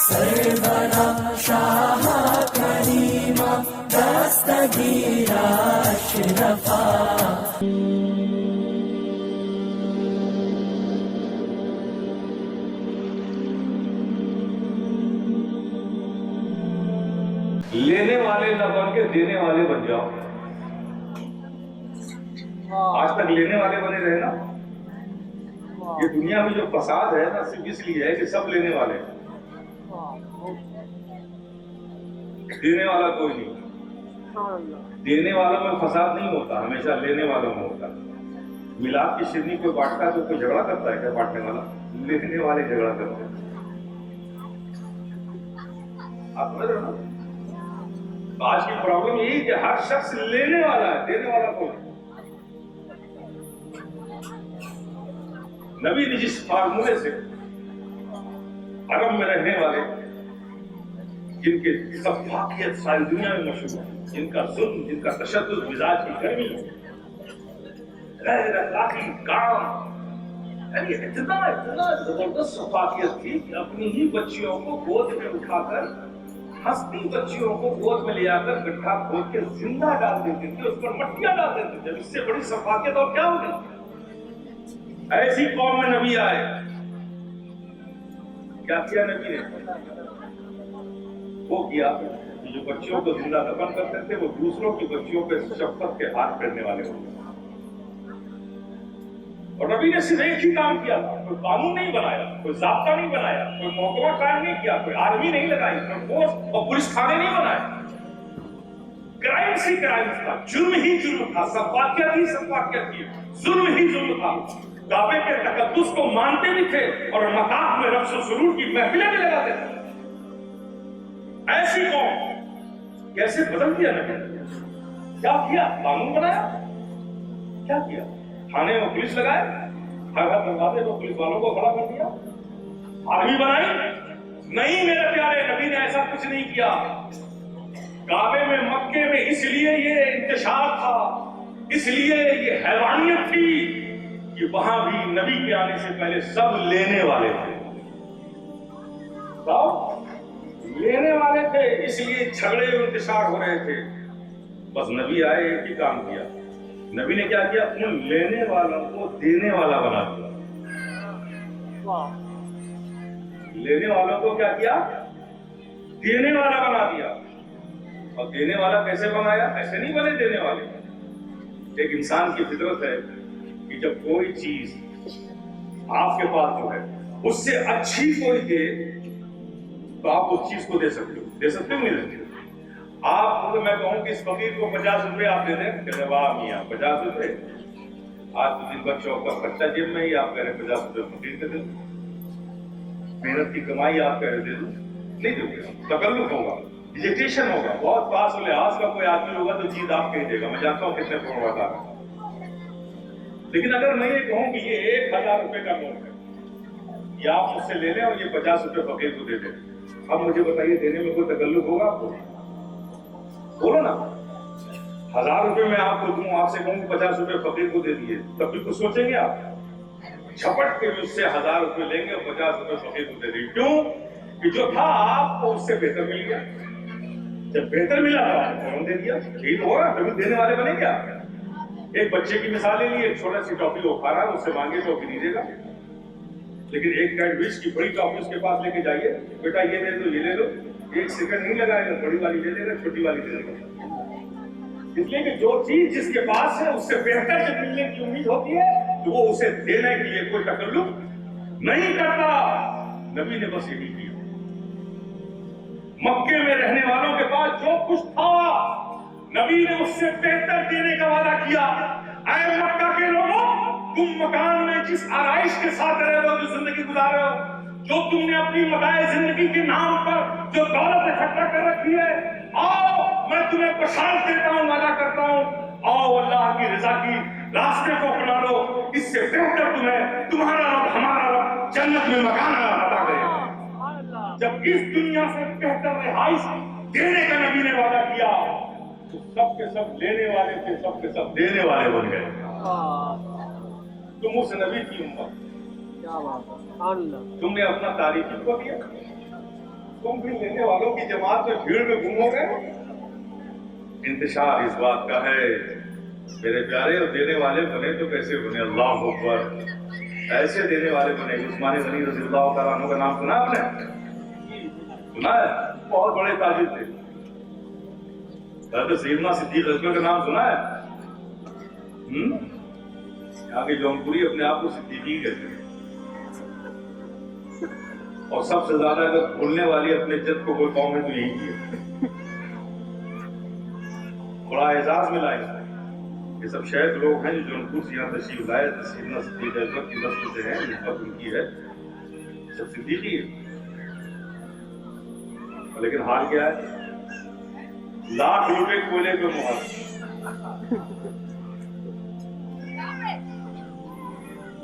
سرورا شاہ کریما دستگیرا اشرفا. لینے والے نہ بن کے دینے والے بن جاؤ. آج تک لینے والے بنے رہے نا. یہ دنیا میں جو فساد ہے نا صرف اس لیے ہے کہ سب لینے والے ہیں. دینے والا کوئی نہیں. دینے والوں میں فساد نہیں ہوتا, ہمیشہ لینے والوں میں ہوتا. میلاد کی شیرنی کوئی بانٹتا ہے تو کوئی جھگڑا کرتا ہے کیا بانٹنے والا؟ لینے والے جھگڑا کرتے ہیں. آپ سمجھ رہے ہو نا؟ آج کی پرابلم یہی کہ ہر شخص لینے والا ہے, دینے والا کوئی نہیں. نبی نے جس فارمولے سے عرب میں رہنے والے جن کے سفاکیت ساری دنیا میں مشہور ہے, جن کا ظلم, جن کا تشدد, مزاج کی گرمی, غیر اخلاقی کام, یعنی اتنا زبردست سفاکیت تھی کہ اپنی ہی بچیوں کو گود میں اٹھا کر, ہستی بچیوں کو گود میں لے آ کر گڈھا کھود کے زندہ ڈال دیتے تھے, اس پر مٹیاں ڈال دیتے تھے. اس سے بڑی سفاکیت اور کیا ہوگی؟ ایسی قوم میں نبی آئے, کیا کیا نبی نے؟ وہ کیا کہ جو بچیوں کو زندہ دفن کرتے تھے وہ دوسروں کی بچیوں پہ شفقت کے ہاتھ پھیرنے والے ہوتے. اور نبی نے صرف ایک ہی کام کیا تھا, کوئی قانون نہیں بنایا, کوئی ضابطہ نہیں بنایا, کوئی محکمہ قائم نہیں کیا, کوئی آرمی نہیں لگائی, کوئی فورس اور پولیس تھانے نہیں بنائے. کرائمس ہی کرائمس تھا, جرم ہی جرم تھا, سفاکیت ہی سفاکیت تھی, ظلم ہی ظلم تھا. کعبے کے تقدس کو مانتے بھی تھے اور مطاف میں رقص و سرور کی محفلیں بھی لگاتے تھے. ایسی قوم کیسے بدل دیا نبی نے؟ کیا کیا؟ قانون بنایا. کیا کیا؟ تھانے میں پولیس لگائے, ہر دروازے کو پولیس والوں کو کھڑا کر دیا. آرمی بنائی؟ نہیں میرے پیارے, نبی نے ایسا کچھ نہیں کیا. کعبے میں, مکے میں اس لیے یہ انتشار تھا, اس لیے یہ حیوانیت تھی کہ وہاں بھی نبی کے آنے سے پہلے سب لینے والے تھے. لینے والے تھے, اس لیے جھگڑے انتشار ہو رہے تھے. بس نبی آئے, ایک ہی کام کیا. نبی نے کیا کیا؟ ان لینے والوں کو دینے والا بنا دیا. لینے والوں کو کیا کیا؟ دینے والا بنا دیا. اور دینے والا کیسے بنایا؟ ایسے نہیں بنے دینے والے. ایک انسان کی فطرت ہے کہ جب کوئی چیز آپ کے پاس جو ہے اس سے اچھی کوئی دے تو آپ اس چیز کو دے سکتے ہو. دے سکتے ہو نہیں؟ آپ میں کہوں کہ اس فقیر کو 50 روپے آپ دے دیں, کہتے واہ میاں 50 روپے, آج تو دن بچوں کا خرچہ جیب میں ہی, آپ کہہ رہے 50 روپے فقیر کے دے دو. محنت کی کمائی آپ کہہ رہے دے دو, نہیں دو گے. تکلف ہوگا, ڈیجیٹیشن ہوگا, بہت پاس و لحاظ کا کوئی آدمی ہوگا تو چیز آپ کہہ دے گا. میں جانتا ہوں کتنے کروڑ بتا رہا ہوں. لیکن اگر میں یہ کہوں کہ یہ 1000 روپے کا نوٹ ہے, یہ آپ مجھ سے لے لیں اور یہ 50 روپے فقیر کو دے دیں, اب مجھے بتائیے دینے میں کوئی تکلف ہوگا آپ کو؟ بولو نا. 1000 روپے میں آپ کو دوں, آپ سے کہوں 50 روپے فقیر کو دے دیے, تب بھی کچھ سوچیں گے آپ؟ جھپٹ کے اس سے 1000 روپے لیں گے اور 50 روپے فقیر کو دے دیں. کیوں کہ جو تھا آپ کو اس سے بہتر مل گیا. جب بہتر ملا تو آپ نے فوراً دے دیا. یہی تو ہو رہا, کبھی دینے والے بنے گیا. ایک بچے کی مثال لے لیے, ایک چھوٹا سی ٹافی وہ کھا رہا ہے, اس سے مانگے ٹافی نہیں دے گا. لیکن ایک سینڈوچ کی بڑی ٹافی اس کے پاس لے کے جائیے, بیٹا یہ لے لو, یہ لے لو, 1 سیکنڈ نہیں لگائے گا, بڑی والی لے لے گا, چھوٹی والی دے دے گا. اس لیے کہ جو چیز جس کے پاس ہے اس سے بہتر جب ملنے کی امید ہوتی ہے تو وہ اسے دینے کے لیے کوئی تکلف نہیں کرتا. نبی نے بس یہی کیا. مکے میں رہنے والوں کے پاس جو کچھ تھا نبی نے اس سے بہتر دینے کا وعدہ کیا. اے مکہ کے لوگوں, تم مکان میں جس آرائش کے ساتھ رہے ہو, جو زندگی گزار رہے ہو, جو تم نے اپنی متاع زندگی کے نام پر جو دولت اکٹھا کر رکھی ہے, آؤ میں تمہیں بشارت دیتا ہوں, وعدہ کرتا ہوں, آؤ اللہ کی رضا کی راستے کو اپنا لو. اس سے بہتر تمہیں تمہارا رب, ہمارا رب جنت میں مکان عطا کرے گا. جب اس دنیا سے بہتر رہائش دینے کا نبی نے وعدہ کیا تو سب کے سب لینے والے تھے, سب کے سب دینے والے بن گئے. تم اس نبی کی امت, تم نے اپنا تاریخی کو دیا, तुम भी लेने वालों की जमात में भीड़ में गुम हो गए। इंतशार इस बात का है मेरे प्यारे, और देने वाले बने तो कैसे बने, अल्लाह अकबर, ऐसे देने वाले बने। उस्मान गनी रज़ी अल्लाह तआला अन्हु का नाम सुना आपने? सुना है? बहुत बड़े ताजिर थे। हज़रत सैयदना सिद्दीक़ अकबर का नाम सुना है? यहाँ के जौनपुरी अपने आप को सिद्दीकी कहते हैं। और सबसे ज्यादा अगर भूलने वाली अपने जद को कोई कौम है तो यही है। बड़ा एजाज मिला है। ये सब शेख लोग हैं जो जौनपुर से यहाँ तशरीफ लाए, सैयदना सिद्दीक़ अकबर की नस्ल से हैं, निस्बत उनकी है, सब सिद्दीकी है। लेकिन हाल क्या है? लाख रुपए कोयले पे मुहर।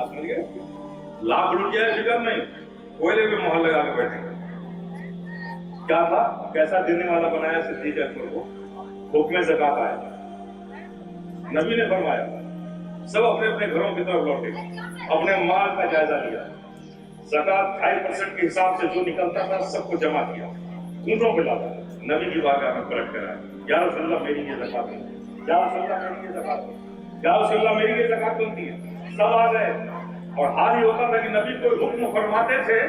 समझ गए? लाख रुपया फिक्र नहीं, कोयले पे मुहर लगा के बैठे। क्या था? कैसा देने वाला बनाया सिद्दीक़ अकबर को? हुक्म ज़कात आया, नबी ने फरमाया सब अपने अपने घरों की तरफ लौटे, अपने माल का जायजा लिया, ज़कात 2.5% के हिसाब से जो निकलता था सबको जमा किया, ऊँटों पे लादा, नबी की बारगाह में प्रकट कराया, या रसूलल्लाह मेरी ये ज़कात है, या रसूलल्लाह मेरी ये ज़कात है, या रसूलल्लाह मेरी ये ज़कात बनती है। सब आ गए। और हाल ही होता था कि नबी कोई हुक्म फरमाते थे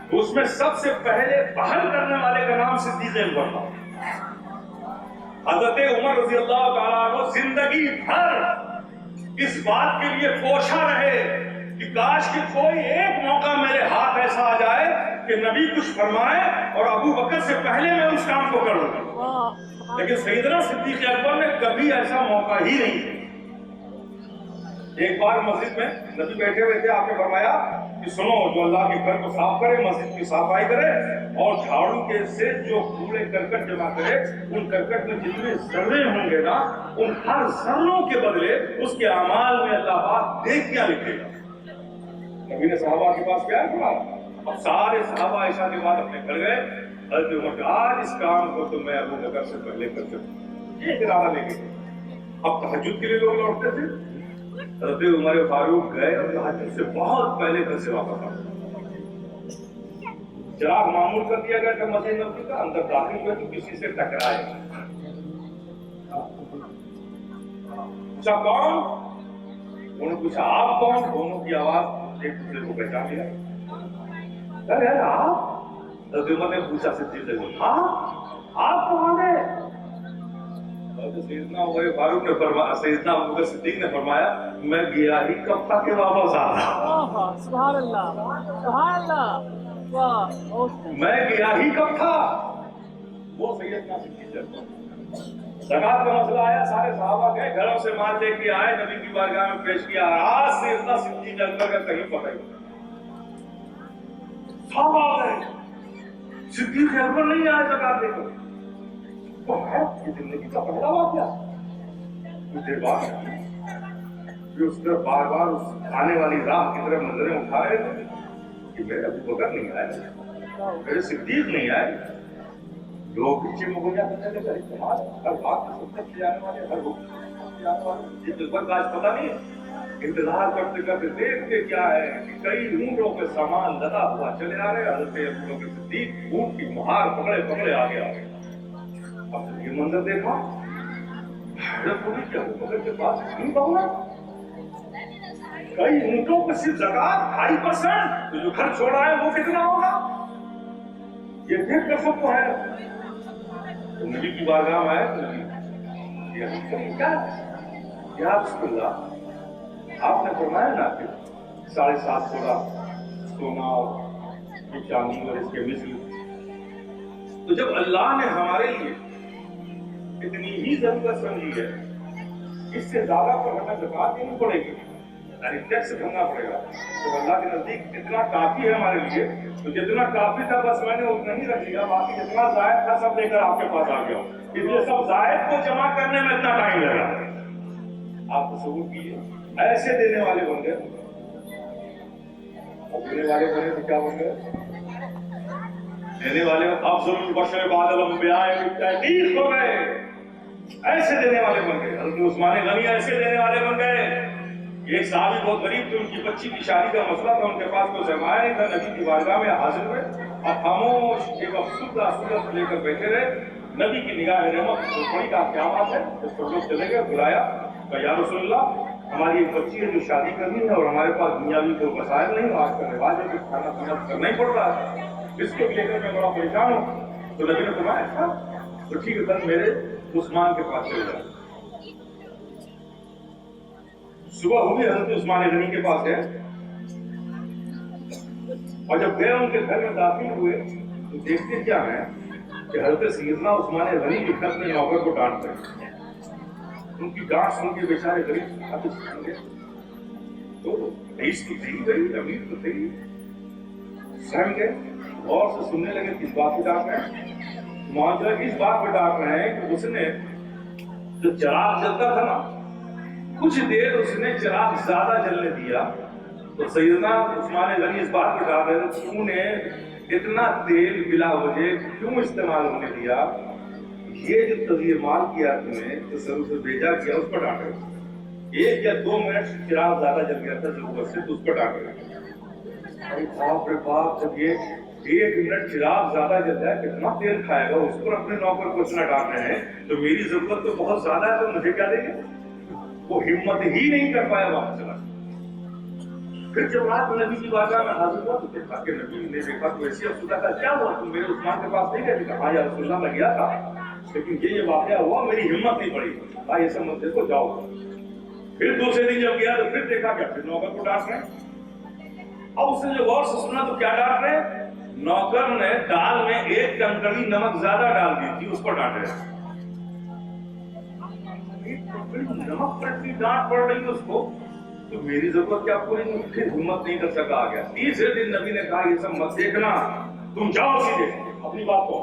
तो उसमें सबसे पहले पहल करने वाले का नाम सिद्दीक़ अकबर था। हज़रत उमर रज़ी अल्लाह तआला अन्हु जिंदगी भर इस बात के लिए कोशा रहे कि काश कि कोई एक मौका मेरे हाथ ऐसा आ जाए कि नबी कुछ फरमाए और अबू बकर से पहले मैं उस काम को कर लूं। लेकिन सैयदना सिद्दीक़ अकबर ने कभी ऐसा मौका ही नहीं। एक बार मस्जिद में नबी बैठे हुए थे, आपने फरमाया कि सुनो, जो अल्लाह के घर को साफ करे, मस्जिद की सफाई करे और झाड़ू के से जो कूड़े करकट जमा करे, उन करकट में जितने जर्रे होंगे ना, उन हर जर्रों के बदले उसके अमाल में अल्लाह पाक देख क्या लिखेगा। नबी ने सहाबा के पास क्या कहा? अब सारे सहाबा ऐसा के बाद अपने घर गए। हज़रत उमर कहा आज इस काम को तो मैं अबू बकर से पहले कर सकूं, ये इरादा लेके। अब तहज्जुद के लिए लोग लौटते थे। हज़रत उमर फारूक गए और तहज्जुद से बहुत पहले घर से वापस आ गए। चिराग मामूल कर दिया गया था मस्जिद नबवी का, अंदर दाखिल हुए तो किसी से टकराए। पूछा कौन? उन्होंने पूछा आप कौन? दोनों की आवाज एक दूसरे को पहचान लिया। अरे आप? हज़रत उमर ने पूछा सिद्दीक़ से, हाँ आप कौन है? सैयदना उमर फारूक ने फरमाया, सैयदना अबू बकर सिद्दीक़ ने फरमाया मैं गया ही कब था के वापस आ रहा। सुभान अल्लाह, सुभान अल्लाह, वाह। मैं गया ही कब था? वो सैयदना सिद्दीक़ अकबर। ज़कात का मसला आया, सारे सहाबा गए, घरों से माल लेके आए, नबी की बारगाह में पेश किया। आज सैयदना सिद्दीक़ अकबर का कहीं पता ही नहीं। सहाबा गए, सिद्दीक़ अकबर नहीं आए ज़कात देकर। तो है ये जिंदगी का पहला वाक़या। कुछ देर बाद फिर उस तरफ बार बार उस आने वाली राह की तरफ नजरें उठा रहे थे कि मेरे अबू बकर नहीं आए, मेरे सिद्दीक़ नहीं आए। लोग पीछे मुगलिया करने लगे, हर बात में सबसे जाने वाले, हर हुक्म का आज पता नहीं। इंतजार करते करते देखते क्या है कि कई ऊँटों पे सामान लदा हुआ चले आ रहे। हज़रत अबू बकर सिद्दीक़ ऊँट की मुहार पकड़े पकड़े आगे आ गए। अब ये मंजर देखा, क्या बकर के पास नहीं पहुंचा। कई ऊँटों पर सिर्फ ज़कात 2.5%, तो जो घर छोड़ा है वो कितना होगा ये देख कर सबको है। तो नबी की बारगाह में आए तो क्या बिस्मिल्लाह, आपने फरमाया ना कि 7.5 तोला सोना और चांदी और इसके मिस्र। तो जब अल्लाह ने हमारे लिए इतनी ही जरूरत समझी है, इससे ज्यादा पर हमें ज़कात देनी पड़ेगी, यानी टैक्स भरना पड़ेगा। तो अल्लाह के नजदीक इतना काफी है हमारे लिए। तो जितना काफी था बस मैंने उतना ही रख लिया, बाकी जितना जायद था सब लेकर आपके पास आ गया। इसलिए सब जायद को जमा करने में इतना टाइम लगा। आप तसव्वुर कीजिए, ऐसे देने वाले बन गए। और देने वाले बने तो क्या बन गए? देने वाले अफज़लुल बशर बादल अंबिया हो गए। ऐसे देने वाले बन गए। हज़रत उस्मान गनी ऐसे देने वाले बन गए। एक साहबी बहुत गरीब थे, उनकी बच्ची की शादी का मसला था, उनके पास कोई सरमाया नहीं था। नबी की बारगाह में हाजिर हुए, और खामोश एक अफसुदा सूरत लेकर बैठे रहे। नबी की निगाह रहमत तो बड़ी का क्या बात है, उस पर लोग चले गए, बुलाया, कहा या रसूलल्लाह हमारी एक बच्ची है जो शादी करनी है और हमारे पास दुनियावी कोई वसाइल नहीं, आज का रिवाज है कि खाना पीना करना ही पड़ रहा है, इसको लेकर मैं बड़ा परेशान हूँ। तो नबी ने फरमाया अच्छा तो ठीक है, कल मेरे उस्मान के पास चले जाओ। सुबह हुई, हजरत उस्मान गनी के पास गए और जब गए उनके घर में दाखिल हुए तो देखते क्या है कि हजरत सैयदना उस्मान गनी के घर में नौकर को डांट रहे। उनकी डांट सुन के बेचारे गरीब खाते गए, तो रईस तो थी गई, अमीर तो थी, सहम गए, गौर से सुनने लगे किस बात पे डांट रहे हैं। मुआवजा इस बात पे डांट रहे हैं कि उसने जो चिराग जलता था ना, कुछ देर उसने चिराग ज्यादा जलने दिया। तो सैयदना उस्मान गनी इस बात पे डांट रहे थे, तूने इतना तेल बिला वजह क्यों इस्तेमाल होने दिया, ये जो तज़िये माल किया तूने, जो सर से भेजा किया, उस पर डांट रहे। 1 या 2 मिनट चिराग ज्यादा जल गया था जरूरत से, तो उस पर डांट रहे। अरे बाप रे बाप, जब ये 1 मिनट चिराग ज्यादा जल जाए कितना तेल खाएगा, उस पर अपने नौकर को इतना डांट रहे हैं, तो मेरी जरूरत तो बहुत ज्यादा है, तो मुझे क्या देंगे। वो हिम्मत ही नहीं कर पाया, वापस चला। फिर जब रात में नबी की बारगाह में हाजिर हुआ तो देखा कि नबी ने देखा तो ऐसी अफसुदा का क्या हुआ, तुम मेरे उस्मान के पास नहीं गए? कहा या रसूलल्लाह मैं गया था, लेकिन ये वाकया हुआ, मेरी हिम्मत नहीं पड़ी, भाई ऐसा मत देखो, जाओ। फिर दूसरे दिन जब गया तो फिर देखा क्या, फिर नौकर को डांट रहे। अब उसने जो गौर से सुना तो क्या डांट रहे, नौकर ने दाल में 1 कनकड़ी नमक ज्यादा डाल दी थी, उस पर डांट रहे। नमक पर इतनी डांट पड़ रही है उसको, तो मेरी जरूरत क्या पूरी नहीं, फिर हिम्मत नहीं कर सका, आ गया। तीसरे दिन नबी ने कहा ये सब मत देखना, तुम जाओ सीधे अपनी बात को।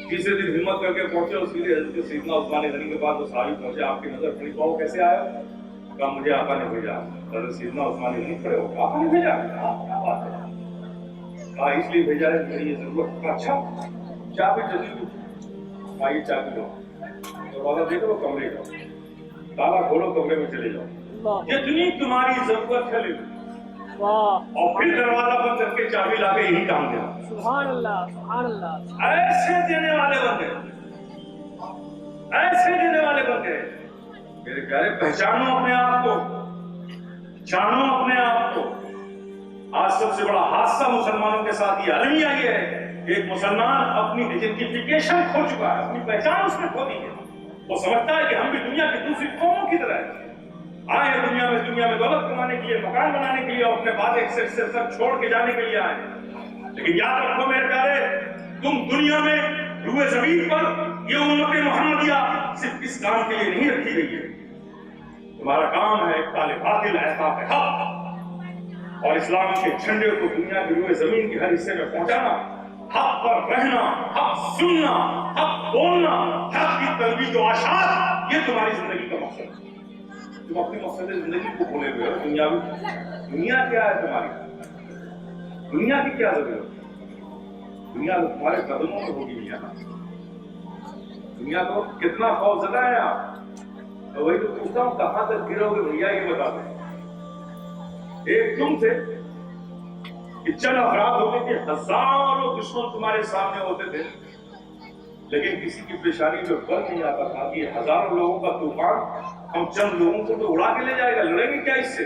तीसरे दिन हिम्मत करके पहुंचे और सीधे हजरत सैयदना उस्मान गनी के पास वो साहबी पहुंचे। आपकी नजर पड़ी, तो कैसे आया? कहा मुझे आका ने भेजा। हजरत सैयदना उस्मान गनी खड़े हो, आका ने भेजा? क्या बात है? कहा इसलिए भेजा है, मेरी ये जरूरत। अच्छा चाबी जल्दी आइए, चाबी लो, दरवाजा देखो, कमरे जाओ, ताला खोलो, कमरे में चले जाओ, जितनी तुम्हारी जरूरत है ले लो। और फिर दरवाजा बंद करके चाबी लाके यही काम देना। सुभान अल्लाह, सुभान अल्लाह। ऐसे देने वाले बंदे, ऐसे देने वाले बंदे। मेरे प्यारे, पहचानो अपने आप को, जानो अपने आप को। आज सबसे बड़ा हादसा मुसलमानों के साथ ये अलमिया ये है, एक मुसलमान अपनी आइडेंटिफिकेशन खो चुका है, अपनी पहचान उसने खो दी है। वो समझता है कि हम भी दुनिया की दूसरी कौमों की तरह है, आए हैं दुनिया में दौलत कमाने के लिए, मकान बनाने के लिए, और अपने बाद एक से सब छोड़ के जाने के लिए आए। लेकिन याद रखो मेरे प्यारे, तुम दुनिया में रुए जमीन पर ये उम्मत मुहम्मदिया सिर्फ इस काम के लिए नहीं रखी गई है। तुम्हारा काम है ताले बातिल एहसास हक और इस्लाम के झंडे को दुनिया के रुए जमीन के हर हिस्से में पहुंचाना, हक पर रहना, हक सुनना, हक बोलना, हक की तलबीज और आशात, ये तुम्हारी जिंदगी का मकसद है। तुम अपनी मकसद जिंदगी को भूले हुए हो। दुनिया क्या है तुम्हारी? दुनिया की क्या जरूरत? दुनिया तो तुम्हारे कदमों में होगी। दुनिया तो कितना खौफजदा है आप, तो वही तो पूछता हूँ, कहां तक गिरोगे भैया, ये बता दो। एक तुम थे कि चंद अफराद होते थे, हजारों दुश्मन तुम्हारे सामने होते थे, लेकिन किसी की परेशानी में बल नहीं आता था कि हजारों लोगों का तूफान हम चंद लोगों को तो उड़ा के ले जाएगा, लड़ेंगे क्या इससे?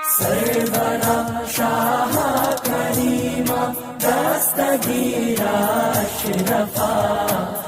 सरवरा शाह करीमा दस्तगीरा अशरफा।